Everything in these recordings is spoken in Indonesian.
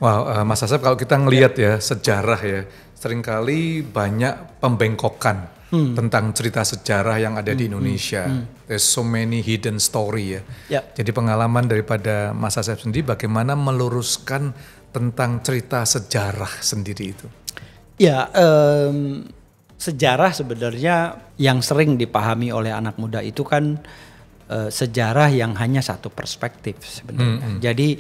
Wow, Mas Asep kalau kita ngelihat ya sejarah ya, seringkali banyak pembengkokan tentang cerita sejarah yang ada di Indonesia. There's so many hidden story ya. Ya. Jadi pengalaman daripada Mas Asep sendiri bagaimana meluruskan tentang cerita sejarah sendiri itu? Ya, sejarah sebenarnya yang sering dipahami oleh anak muda itu kan sejarah yang hanya satu perspektif sebenarnya. Jadi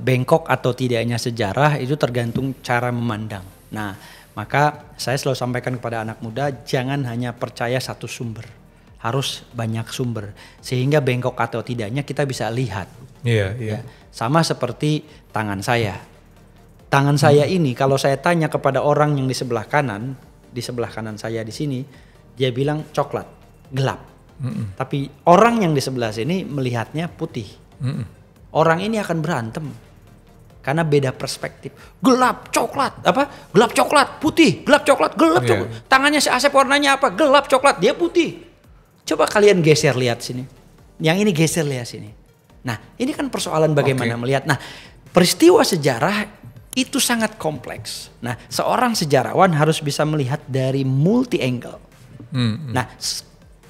bengkok atau tidaknya sejarah itu tergantung cara memandang. Nah, maka saya selalu sampaikan kepada anak muda jangan hanya percaya satu sumber, harus banyak sumber sehingga bengkok atau tidaknya kita bisa lihat. Iya. Ya, sama seperti tangan saya. Tangan saya ini kalau saya tanya kepada orang yang di sebelah kanan saya di sini, dia bilang coklat, gelap. Tapi orang yang di sebelah sini melihatnya putih. Orang ini akan berantem karena beda perspektif. Gelap coklat, gelap coklat, putih, gelap coklat, gelap coklat. Tangannya si Asep warnanya apa? Gelap coklat, dia putih. Coba kalian geser lihat sini. Yang ini geser lihat sini. Nah, ini kan persoalan bagaimana melihat. Nah, peristiwa sejarah itu sangat kompleks. Nah, seorang sejarawan harus bisa melihat dari multi angle. Nah,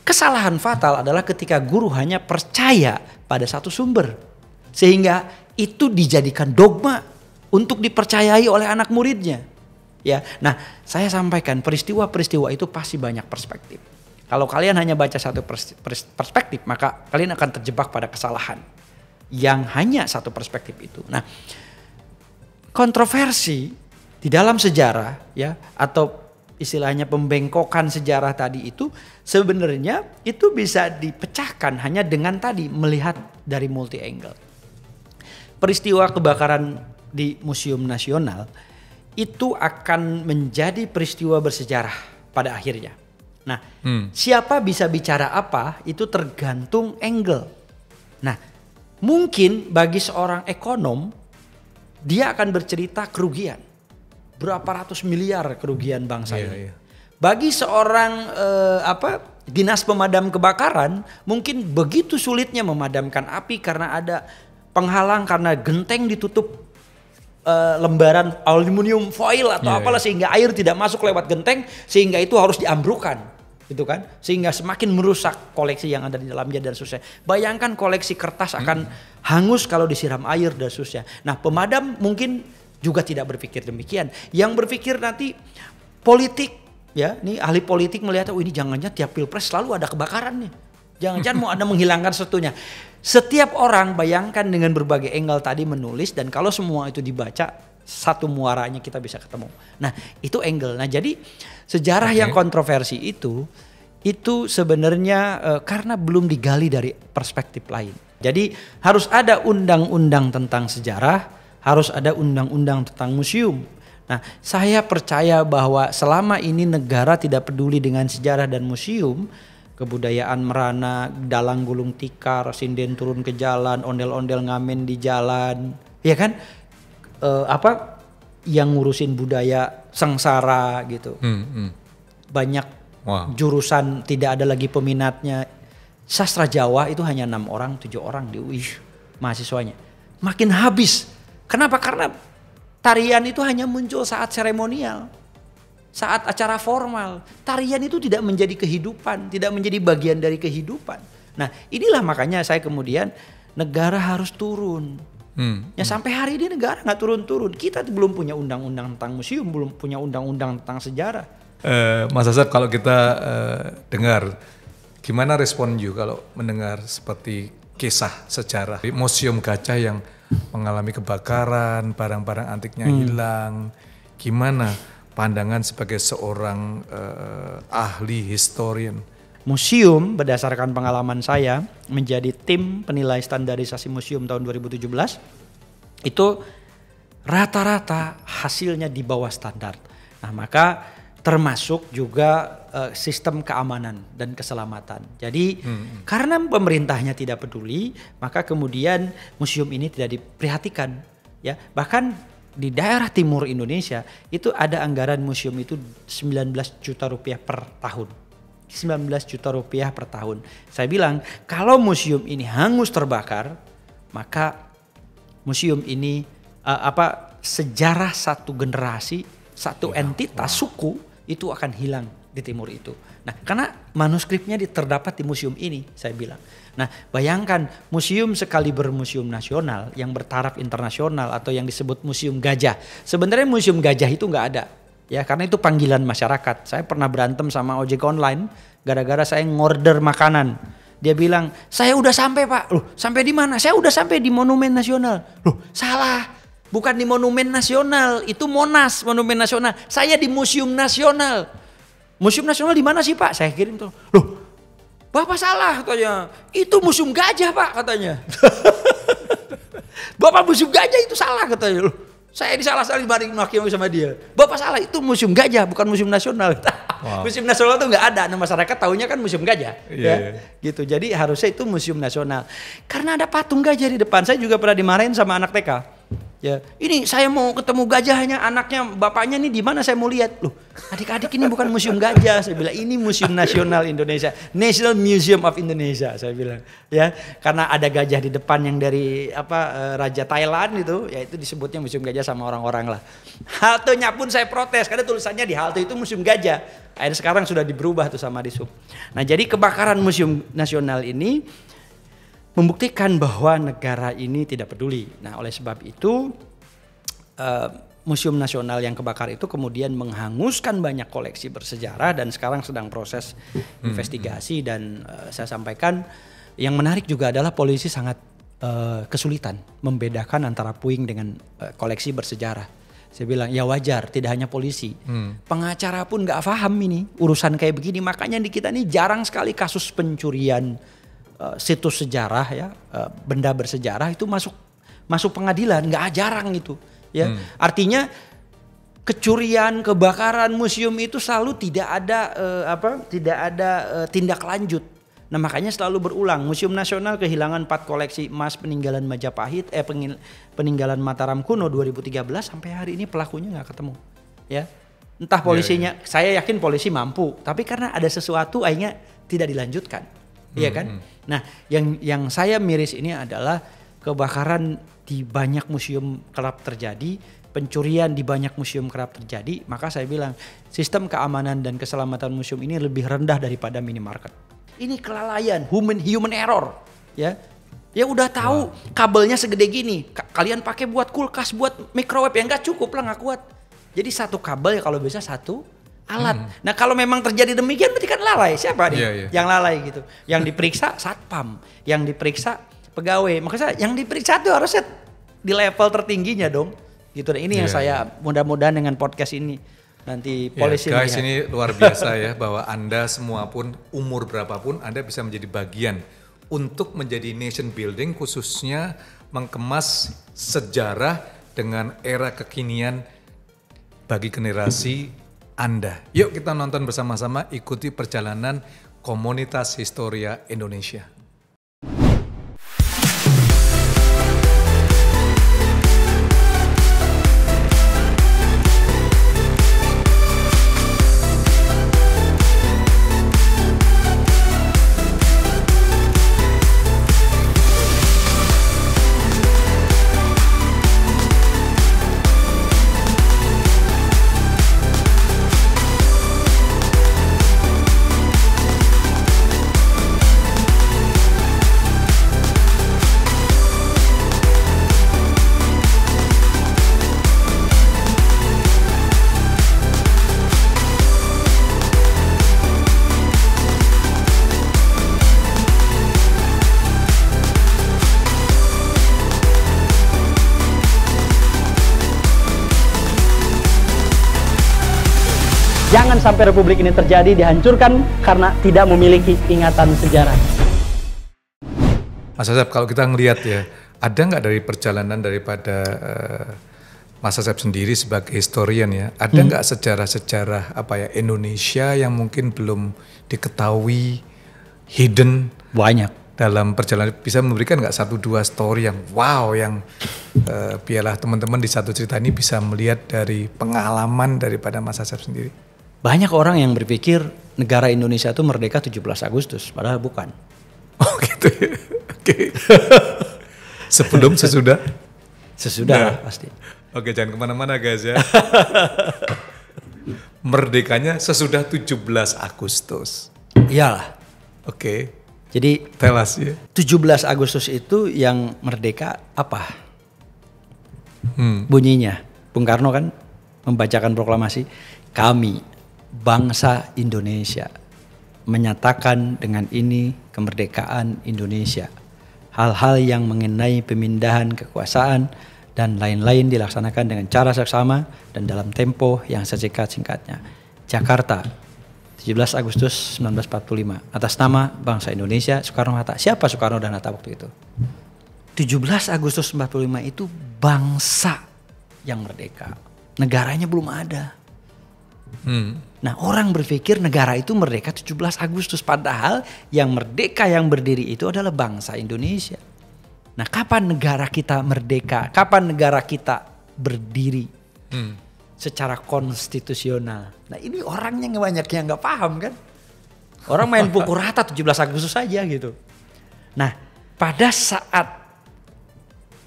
kesalahan fatal adalah ketika guru hanya percaya pada satu sumber. Sehingga itu dijadikan dogma untuk dipercayai oleh anak muridnya. Ya, nah saya sampaikan peristiwa-peristiwa itu pasti banyak perspektif. Kalau kalian hanya baca satu perspektif, maka kalian akan terjebak pada kesalahan. Yang hanya satu perspektif itu. Nah, kontroversi di dalam sejarah ya atau istilahnya pembengkokan sejarah tadi itu sebenarnya itu bisa dipecahkan hanya dengan tadi melihat dari multi angle. Peristiwa kebakaran di Museum Nasional itu akan menjadi peristiwa bersejarah pada akhirnya. Nah, siapa bisa bicara apa itu tergantung angle. Nah, mungkin bagi seorang ekonom dia akan bercerita kerugian. Berapa ratus miliar kerugian bangsa ini. Bagi seorang dinas pemadam kebakaran mungkin begitu sulitnya memadamkan api karena ada penghalang karena genteng ditutup lembaran aluminium foil atau apalah sehingga air tidak masuk lewat genteng sehingga itu harus diambrukkan gitu kan sehingga semakin merusak koleksi yang ada di dalamnya dan seterusnya. Bayangkan koleksi kertas akan hangus kalau disiram air dan seterusnya. Nah, pemadam mungkin juga tidak berpikir demikian. Yang berpikir nanti politik, ya, nih ahli politik melihat, oh ini jangan-jangan tiap pilpres selalu ada kebakaran nih. Jangan-jangan mau ada menghilangkan sesuatunya. Setiap orang bayangkan dengan berbagai angle tadi menulis dan kalau semua itu dibaca satu muaranya kita bisa ketemu. Nah itu angle. Nah jadi sejarah yang kontroversi itu sebenarnya karena belum digali dari perspektif lain. Jadi harus ada undang-undang tentang sejarah. Harus ada undang-undang tentang museum. Nah, saya percaya bahwa selama ini negara tidak peduli dengan sejarah dan museum, kebudayaan merana, dalang gulung tikar, sinden turun ke jalan, ondel-ondel ngamen di jalan, ya kan? Yang ngurusin budaya sengsara gitu. Banyak jurusan tidak ada lagi peminatnya. Sastra Jawa itu hanya 6 orang, 7 orang di UI mahasiswanya. Makin habis. Kenapa? Karena tarian itu hanya muncul saat seremonial, saat acara formal. Tarian itu tidak menjadi kehidupan, tidak menjadi bagian dari kehidupan. Nah inilah makanya saya kemudian negara harus turun. Ya sampai hari ini negara nggak turun-turun. Kita belum punya undang-undang tentang museum, belum punya undang-undang tentang sejarah. Mas Asep kalau kita dengar, gimana respon you kalau mendengar seperti kisah sejarah Museum Gajah yang mengalami kebakaran, barang-barang antiknya hilang. Gimana pandangan sebagai seorang ahli historian? Museum berdasarkan pengalaman saya menjadi tim penilai standarisasi museum tahun 2017 itu rata-rata hasilnya di bawah standar. Nah maka termasuk juga sistem keamanan dan keselamatan. Jadi karena pemerintahnya tidak peduli, maka kemudian museum ini tidak diperhatikan. Ya, bahkan di daerah timur Indonesia itu ada anggaran museum itu 19 juta rupiah per tahun. 19 juta rupiah per tahun. Saya bilang kalau museum ini hangus terbakar, maka museum ini sejarah satu generasi, satu entitas suku itu akan hilang di timur itu. Nah, karena manuskripnya terdapat di museum ini, saya bilang. Nah, bayangkan museum sekaliber museum nasional yang bertaraf internasional atau yang disebut museum gajah. Sebenarnya museum gajah itu nggak ada, ya, karena itu panggilan masyarakat. Saya pernah berantem sama ojek online gara-gara saya ngorder makanan. Dia bilang, saya udah sampai Pak. Loh, sampai di mana? Saya udah sampai di Monumen Nasional. Loh, salah. Bukan di Monumen Nasional, itu Monas, Monumen Nasional. Saya di Museum Nasional. Museum Nasional di mana sih Pak? Saya kirim tuh. Loh, Bapak salah katanya. Itu museum gajah Pak katanya. Bapak museum gajah itu salah katanya. Loh, saya disalah-salahin maki sama dia. Bapak salah, itu museum gajah bukan museum nasional. Wow. Museum nasional tuh nggak ada. Nah, masyarakat taunya kan museum gajah. Ya. Gitu. Jadi harusnya itu museum nasional. Karena ada patung gajah di depan. Saya juga pernah dimarahin sama anak TK. Ya, ini saya mau ketemu gajahnya, anaknya, bapaknya nih di mana saya mau lihat. Loh, adik-adik ini bukan museum gajah. Saya bilang ini museum nasional Indonesia, National Museum of Indonesia. Saya bilang, ya, karena ada gajah di depan yang dari Raja Thailand itu, ya itu disebutnya museum gajah sama orang-orang lah. Haltenya pun saya protes karena tulisannya di halte itu museum gajah. Akhirnya sekarang sudah diberubah tuh sama Disub. Nah, jadi kebakaran museum nasional ini membuktikan bahwa negara ini tidak peduli. Nah, oleh sebab itu Museum Nasional yang kebakar itu kemudian menghanguskan banyak koleksi bersejarah dan sekarang sedang proses investigasi dan saya sampaikan yang menarik juga adalah polisi sangat kesulitan membedakan antara puing dengan koleksi bersejarah. Saya bilang ya wajar, tidak hanya polisi, pengacara pun nggak paham ini urusan kayak begini. Makanya di kita ini jarang sekali kasus pencurian situs sejarah, ya, benda bersejarah itu masuk pengadilan, nggak jarang itu, ya. Artinya kecurian, kebakaran museum itu selalu tidak ada tindak lanjut. Nah, makanya selalu berulang. Museum Nasional kehilangan 4 koleksi emas peninggalan Majapahit, peninggalan Mataram kuno 2013 sampai hari ini pelakunya nggak ketemu, ya. Entah polisinya, saya yakin polisi mampu, tapi karena ada sesuatu akhirnya tidak dilanjutkan. Iya kan? Nah, yang saya miris ini adalah kebakaran di banyak museum kerap terjadi, pencurian di banyak museum kerap terjadi. Maka saya bilang sistem keamanan dan keselamatan museum ini lebih rendah daripada minimarket. Ini kelalaian, human error, ya. Ya udah tahu kabelnya segede gini, kalian pakai buat kulkas, buat microwave yang nggak cukup lah, nggak kuat. Jadi satu kabel ya kalau bisa satu alat. Nah, kalau memang terjadi demikian berarti kan lalai. Siapa nih yang lalai gitu? Yang diperiksa satpam, yang diperiksa pegawai. Makanya yang diperiksa itu harusnya di level tertingginya dong. Gitu. Nah, ini yang saya mudah-mudahan dengan podcast ini nanti polisi guys, ini luar biasa ya bahwa Anda semua pun umur berapapun Anda bisa menjadi bagian untuk menjadi nation building, khususnya mengemas sejarah dengan era kekinian bagi generasi Anda. Yuk kita nonton bersama-sama, ikuti perjalanan Komunitas Historia Indonesia. Jangan sampai republik ini terjadi, dihancurkan karena tidak memiliki ingatan sejarah. Mas Asep, kalau kita ngelihat ya, ada nggak dari perjalanan daripada Mas Asep sendiri sebagai historian ya, ada nggak sejarah-sejarah Indonesia yang mungkin belum diketahui, hidden? Banyak. Dalam perjalanan bisa memberikan nggak 1-2 story yang wow, yang biarlah teman-teman di satu cerita ini bisa melihat dari pengalaman daripada Mas Asep sendiri. Banyak orang yang berpikir negara Indonesia itu merdeka 17 Agustus, padahal bukan. Oh gitu ya. Oke. Sebelum, sesudah? Sesudah pasti. Oke, jangan kemana-mana guys ya. Merdekanya sesudah 17 Agustus. Iyalah. Oke. Jadi Tell us ya. 17 Agustus itu yang merdeka apa? Bunyinya. Bung Karno kan membacakan proklamasi. Kami, bangsa Indonesia, menyatakan dengan ini kemerdekaan Indonesia. Hal-hal yang mengenai pemindahan kekuasaan dan lain-lain dilaksanakan dengan cara seksama dan dalam tempo yang sesingkat-singkatnya. Jakarta, 17 Agustus 1945. Atas nama bangsa Indonesia, Soekarno-Hatta. Siapa Soekarno dan Hatta waktu itu? 17 Agustus 45 itu bangsa yang merdeka. Negaranya belum ada. Nah, orang berpikir negara itu merdeka 17 Agustus. Padahal yang merdeka, yang berdiri itu adalah bangsa Indonesia. Nah, kapan negara kita merdeka? Kapan negara kita berdiri secara konstitusional? Nah, ini orangnya banyak yang gak paham kan. Orang main pukul rata 17 Agustus saja gitu. Nah, pada saat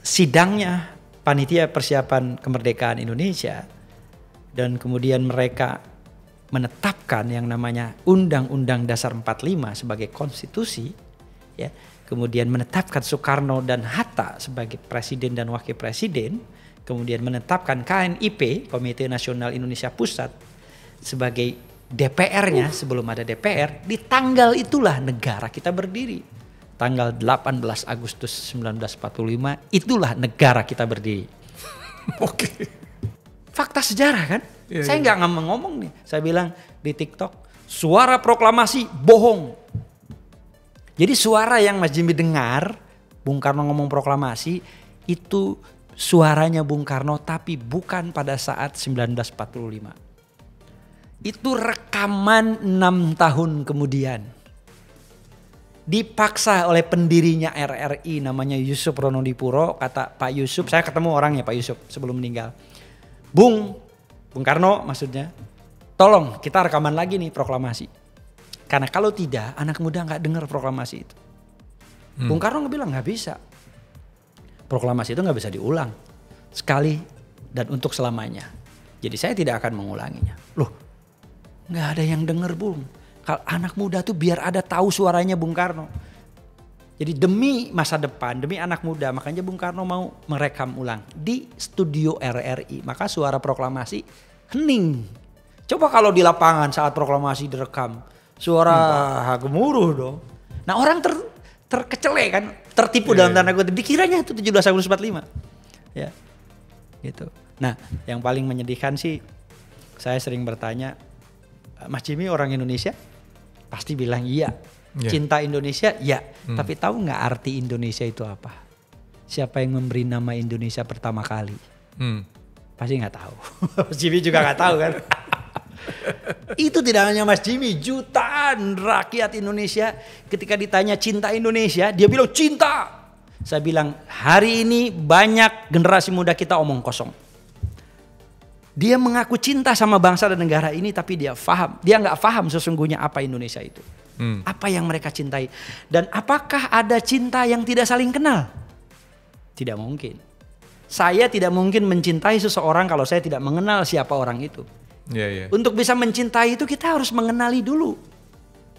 sidangnya panitia persiapan kemerdekaan Indonesia dan kemudian mereka menetapkan yang namanya Undang-Undang Dasar 45 sebagai konstitusi, ya, kemudian menetapkan Soekarno dan Hatta sebagai presiden dan wakil presiden, kemudian menetapkan KNIP, Komite Nasional Indonesia Pusat, sebagai DPR-nya sebelum ada DPR. Di tanggal itulah negara kita berdiri. Tanggal 18 Agustus 1945 itulah negara kita berdiri. Oke. Fakta sejarah kan? Iya, Saya iya. nggak ngomong nih. Saya bilang di TikTok, suara proklamasi bohong. Jadi suara yang Mas Jimmy dengar, Bung Karno ngomong proklamasi, itu suaranya Bung Karno tapi bukan pada saat 1945. Itu rekaman 6 tahun kemudian. Dipaksa oleh pendirinya RRI namanya Yusuf Ronodipuro. Kata Pak Yusuf, saya ketemu orangnya Pak Yusuf sebelum meninggal. Bung Karno maksudnya, tolong kita rekaman lagi nih proklamasi. Karena kalau tidak anak muda gak dengar proklamasi itu. Bung Karno bilang gak bisa. Proklamasi itu gak bisa diulang. Sekali dan untuk selamanya. Jadi saya tidak akan mengulanginya. Loh, gak ada yang denger Bung. Kalau anak muda tuh biar ada tahu suaranya Bung Karno. Jadi demi masa depan, demi anak muda, makanya Bung Karno mau merekam ulang di studio RRI. Maka suara proklamasi hening. Coba kalau di lapangan saat proklamasi direkam, suara gemuruh dong. Nah orang terkecele kan, tertipu dalam tanda kutip. Dikiranya itu 17 Agustus 45. Ya, gitu. Nah yang paling menyedihkan sih, saya sering bertanya, Mas Jimmy orang Indonesia? Pasti bilang iya. Yeah. Cinta Indonesia, ya. Tapi tahu nggak arti Indonesia itu apa? Siapa yang memberi nama Indonesia pertama kali? Pasti nggak tahu. Mas Jimmy juga nggak tahu kan? Itu tidak hanya Mas Jimmy, jutaan rakyat Indonesia ketika ditanya cinta Indonesia, dia bilang cinta. Saya bilang hari ini banyak generasi muda kita omong kosong. Dia mengaku cinta sama bangsa dan negara ini, tapi dia nggak paham sesungguhnya apa Indonesia itu. Apa yang mereka cintai. Dan apakah ada cinta yang tidak saling kenal? Tidak mungkin. Saya tidak mungkin mencintai seseorang kalau saya tidak mengenal siapa orang itu. Yeah. Untuk bisa mencintai itu kita harus mengenali dulu.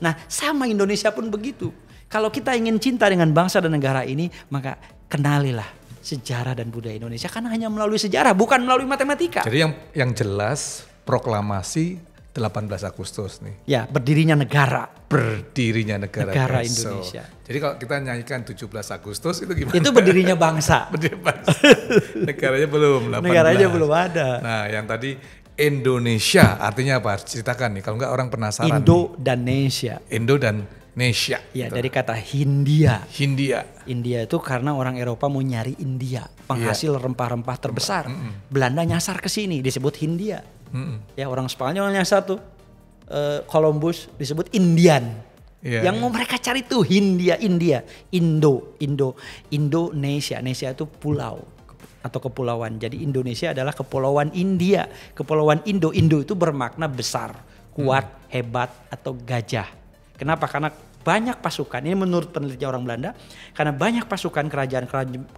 Nah sama Indonesia pun begitu. Kalau kita ingin cinta dengan bangsa dan negara ini, maka kenalilah sejarah dan budaya Indonesia. Karena hanya melalui sejarah, bukan melalui matematika. Jadi yang jelas proklamasi 18 Agustus nih. Ya, berdirinya negara. Berdirinya negara guys. Indonesia. Jadi kalau kita nyanyikan 17 Agustus itu gimana? Itu berdirinya bangsa. Berdirinya bangsa. Negaranya belum 18. Negaranya belum ada. Nah yang tadi Indonesia artinya apa? Ceritakan nih kalau enggak orang penasaran. Indo dan Nesia. Indo dan Nesia. Ya gitu. dari kata Hindia. Hindia. India itu karena orang Eropa mau nyari India. Penghasil rempah-rempah terbesar. Belanda nyasar ke sini disebut Hindia. Ya orang Spanyol nyasar tuh. Columbus disebut Indian. Yang mau mereka cari tuh India. Indonesia. Nesia itu pulau atau kepulauan. Jadi Indonesia adalah kepulauan India. Kepulauan Indo itu bermakna besar, kuat, hebat atau gajah. Kenapa? Karena banyak pasukan, ini menurut penelitian orang Belanda, karena banyak pasukan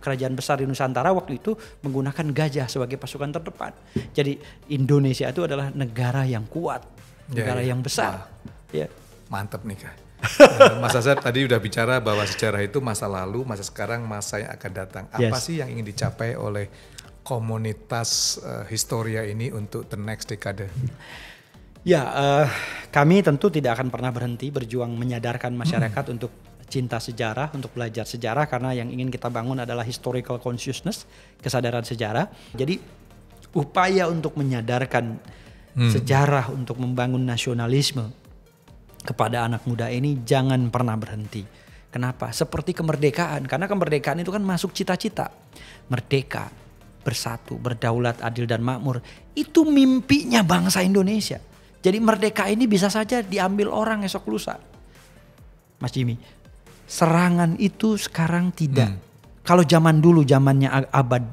kerajaan besar di Nusantara waktu itu menggunakan gajah sebagai pasukan terdepan. Jadi Indonesia itu adalah negara yang kuat, negara yang besar. Ya. Mantap nih Kak. Mas Asep tadi udah bicara bahwa sejarah itu masa lalu, masa sekarang, masa yang akan datang. Apa sih yang ingin dicapai oleh komunitas Historia ini untuk the next decade? Ya, kami tentu tidak akan pernah berhenti berjuang menyadarkan masyarakat untuk cinta sejarah, untuk belajar sejarah, karena yang ingin kita bangun adalah historical consciousness, kesadaran sejarah. Jadi upaya untuk menyadarkan sejarah, untuk membangun nasionalisme kepada anak muda ini jangan pernah berhenti. Kenapa? Seperti kemerdekaan, karena kemerdekaan itu kan masuk cita-cita. Merdeka, bersatu, berdaulat, adil dan makmur. Itu mimpinya bangsa Indonesia. Jadi merdeka ini bisa saja diambil orang esok lusa. Mas Jimmy, serangan itu sekarang tidak. Kalau zaman dulu, zamannya abad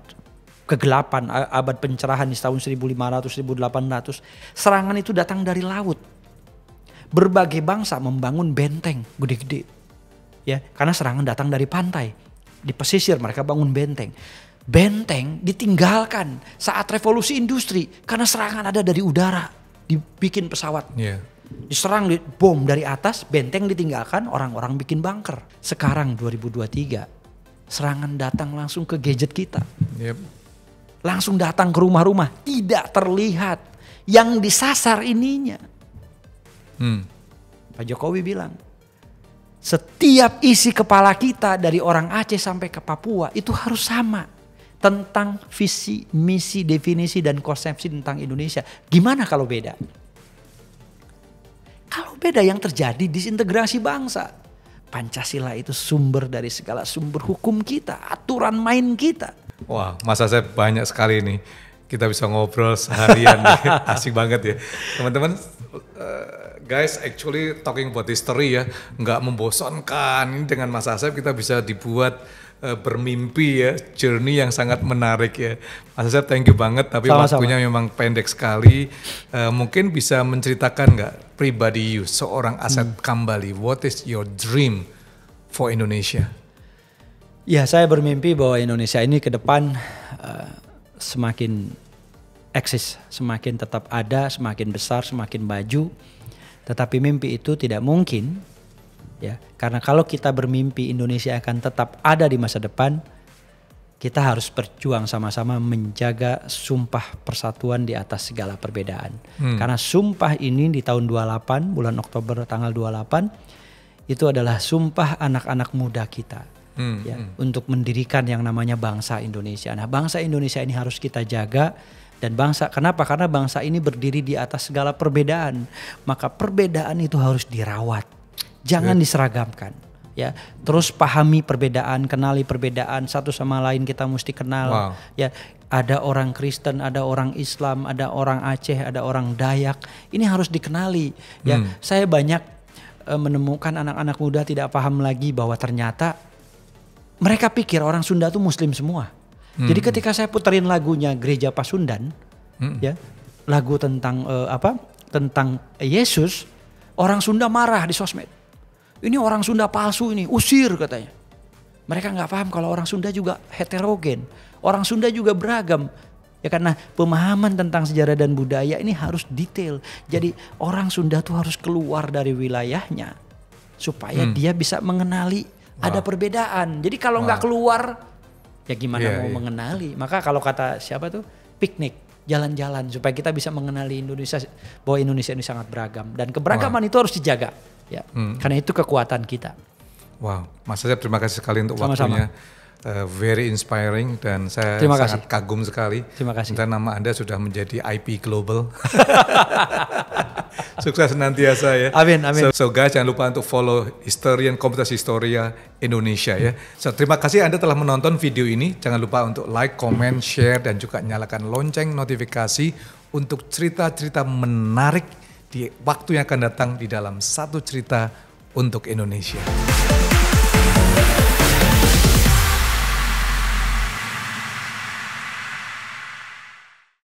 kegelapan, abad pencerahan di tahun 1500-1800, serangan itu datang dari laut. Berbagai bangsa membangun benteng gede-gede. Ya, karena serangan datang dari pantai. Di pesisir mereka bangun benteng. Benteng ditinggalkan saat revolusi industri karena serangan ada dari udara. Dibikin pesawat, diserang bom dari atas, benteng ditinggalkan, orang-orang bikin bunker. Sekarang 2023, serangan datang langsung ke gadget kita, langsung datang ke rumah-rumah, tidak terlihat yang disasar ininya. Pak Jokowi bilang, setiap isi kepala kita dari orang Aceh sampai ke Papua itu harus sama. Tentang visi, misi, definisi, dan konsepsi tentang Indonesia. Gimana kalau beda? Kalau beda yang terjadi disintegrasi bangsa. Pancasila itu sumber dari segala sumber hukum kita, aturan main kita. Wah, Mas Asep banyak sekali nih. Kita bisa ngobrol seharian nih. Asik banget ya. Teman-teman, guys, actually talking about history ya, nggak membosankan. Ini dengan Mas Asep kita bisa dibuat bermimpi ya, journey yang sangat menarik ya. Mas Asep thank you banget, tapi waktunya memang pendek sekali. Mungkin bisa menceritakan nggak pribadi you, seorang Asep Kambali, what is your dream for Indonesia? Ya, saya bermimpi bahwa Indonesia ini ke depan semakin eksis, semakin tetap ada, semakin besar, semakin maju. Tetapi mimpi itu tidak mungkin. Ya, karena kalau kita bermimpi Indonesia akan tetap ada di masa depan, kita harus berjuang sama-sama menjaga sumpah persatuan di atas segala perbedaan. Karena sumpah ini di tahun 28, bulan Oktober tanggal 28, itu adalah sumpah anak-anak muda kita. Untuk mendirikan yang namanya bangsa Indonesia. Nah, bangsa Indonesia ini harus kita jaga. Dan kenapa? Karena bangsa ini berdiri di atas segala perbedaan. Maka perbedaan itu harus dirawat. Jangan diseragamkan, ya. Terus pahami perbedaan, kenali perbedaan, satu sama lain kita mesti kenal. Ya, ada orang Kristen, ada orang Islam, ada orang Aceh, ada orang Dayak. Ini harus dikenali. Ya, saya banyak menemukan anak-anak muda tidak paham lagi bahwa ternyata mereka pikir orang Sunda itu Muslim semua. Jadi ketika saya puterin lagunya Gereja Pasundan, ya, lagu tentang tentang Yesus, orang Sunda marah di sosmed. Ini orang Sunda palsu ini, usir katanya. Mereka nggak paham kalau orang Sunda juga heterogen, orang Sunda juga beragam. Ya, karena pemahaman tentang sejarah dan budaya ini harus detail. Jadi orang Sunda tuh harus keluar dari wilayahnya supaya dia bisa mengenali ada perbedaan. Jadi kalau nggak keluar, ya gimana mau mengenali? Maka kalau kata siapa tuh, piknik, jalan-jalan supaya kita bisa mengenali Indonesia, bahwa Indonesia ini sangat beragam dan keberagaman itu harus dijaga. Ya, karena itu kekuatan kita. Wow, Mas Asep terima kasih sekali untuk waktunya. Very inspiring dan saya sangat kagum sekali. Terima kasih. Dan nama Anda sudah menjadi IP Global. Sukses senantiasa ya. Amin, amin. So guys, jangan lupa untuk follow komunitas Historia Indonesia ya. So terima kasih Anda telah menonton video ini. Jangan lupa untuk like, comment, share dan juga nyalakan lonceng notifikasi untuk cerita-cerita menarik di waktu yang akan datang di dalam Satu Cerita untuk Indonesia.